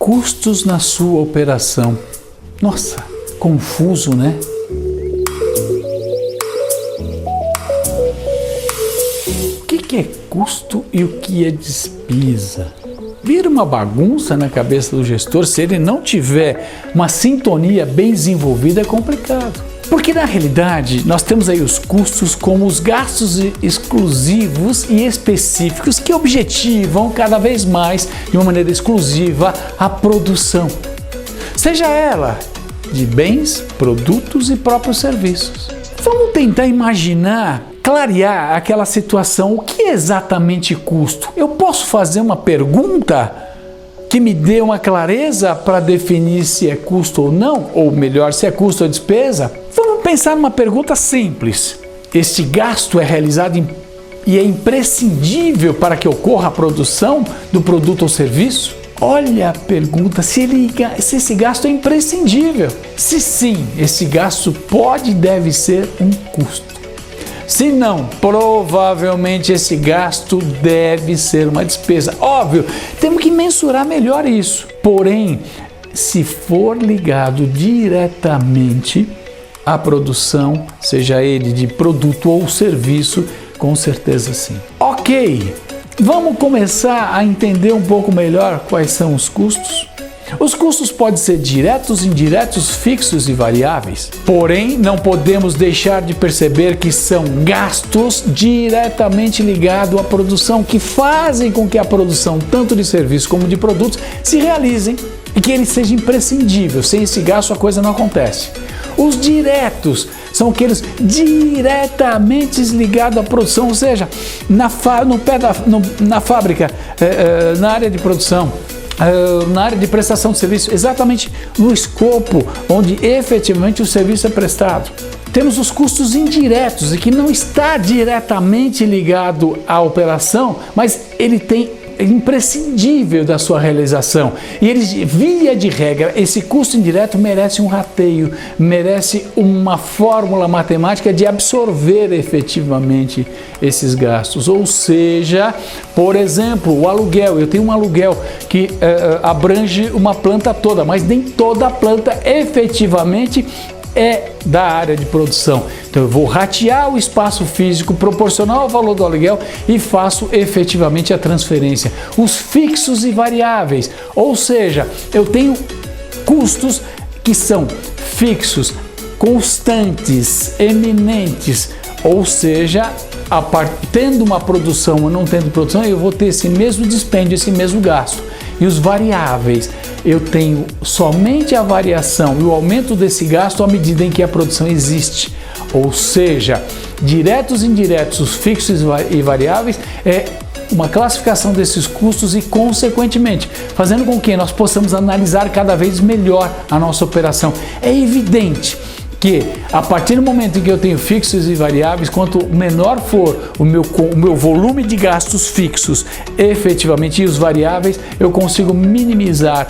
custos na sua operação. Nossa, confuso, né? O que é custo e o que é despesa? Vira uma bagunça na cabeça do gestor. Se ele não tiver uma sintonia bem desenvolvida, é complicado. Porque na realidade nós temos aí os custos como os gastos exclusivos e específicos que objetivam cada vez mais, de uma maneira exclusiva, a produção. Seja ela de bens, produtos e próprios serviços. Vamos tentar imaginar, clarear aquela situação. O que é exatamente custo? Eu posso fazer uma pergunta que me dê uma clareza para definir se é custo ou não? Ou melhor, se é custo ou despesa? Vamos pensar numa pergunta simples. Este gasto é realizado e é imprescindível para que ocorra a produção do produto ou serviço? Olha a pergunta, se esse gasto é imprescindível. Se sim, esse gasto pode e deve ser um custo. Se não, provavelmente esse gasto deve ser uma despesa. Óbvio, temos que mensurar melhor isso. Porém, se for ligado diretamente à produção, seja ele de produto ou serviço, com certeza sim. Ok, vamos começar a entender um pouco melhor quais são os custos? Os custos podem ser diretos, indiretos, fixos e variáveis. Porém, não podemos deixar de perceber que são gastos diretamente ligados à produção, que fazem com que a produção, tanto de serviços como de produtos, se realizem e que ele seja imprescindível. Sem esse gasto a coisa não acontece. Os diretos são aqueles diretamente ligados à produção, ou seja, na fábrica, na área de produção, na área de prestação de serviço, exatamente no escopo onde efetivamente o serviço é prestado. Temos os custos indiretos, e que não está diretamente ligado à operação, mas ele é imprescindível da sua realização. E eles, via de regra, esse custo indireto merece um rateio, merece uma fórmula matemática de absorver efetivamente esses gastos. Ou seja, por exemplo, o aluguel. Eu tenho um aluguel que abrange uma planta toda, mas nem toda a planta efetivamente é da área de produção. Então eu vou ratear o espaço físico proporcional ao valor do aluguel e faço efetivamente a transferência. Os fixos e variáveis, ou seja, eu tenho custos que são fixos, constantes, eminentes, ou seja, tendo uma produção ou não tendo produção, eu vou ter esse mesmo dispêndio, esse mesmo gasto. E os variáveis, eu tenho somente a variação e o aumento desse gasto à medida em que a produção existe. Ou seja, diretos e indiretos, os fixos e variáveis, é uma classificação desses custos e, consequentemente, fazendo com que nós possamos analisar cada vez melhor a nossa operação. É evidente que a partir do momento em que eu tenho fixos e variáveis, quanto menor for o meu volume de gastos fixos efetivamente e os variáveis, eu consigo minimizar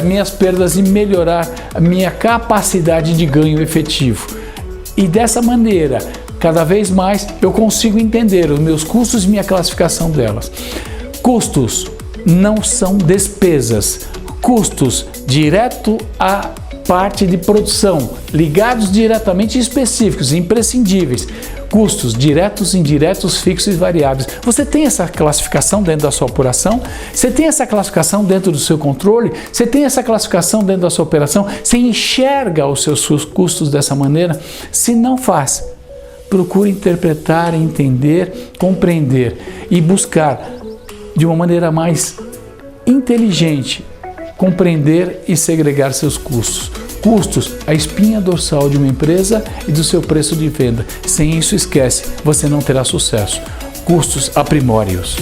minhas perdas e melhorar a minha capacidade de ganho efetivo. E dessa maneira, cada vez mais eu consigo entender os meus custos e minha classificação delas. Custos não são despesas. Custos direto a parte de produção, ligados diretamente e específicos, imprescindíveis. Custos diretos, indiretos, fixos e variáveis. Você tem essa classificação dentro da sua apuração? Você tem essa classificação dentro do seu controle? Você tem essa classificação dentro da sua operação? Você enxerga os seus custos dessa maneira? Se não faz, procure interpretar, entender, compreender e buscar de uma maneira mais inteligente compreender e segregar seus custos. Custos, a espinha dorsal de uma empresa e do seu preço de venda. Sem isso, esquece, você não terá sucesso. Custos, aprimore-os.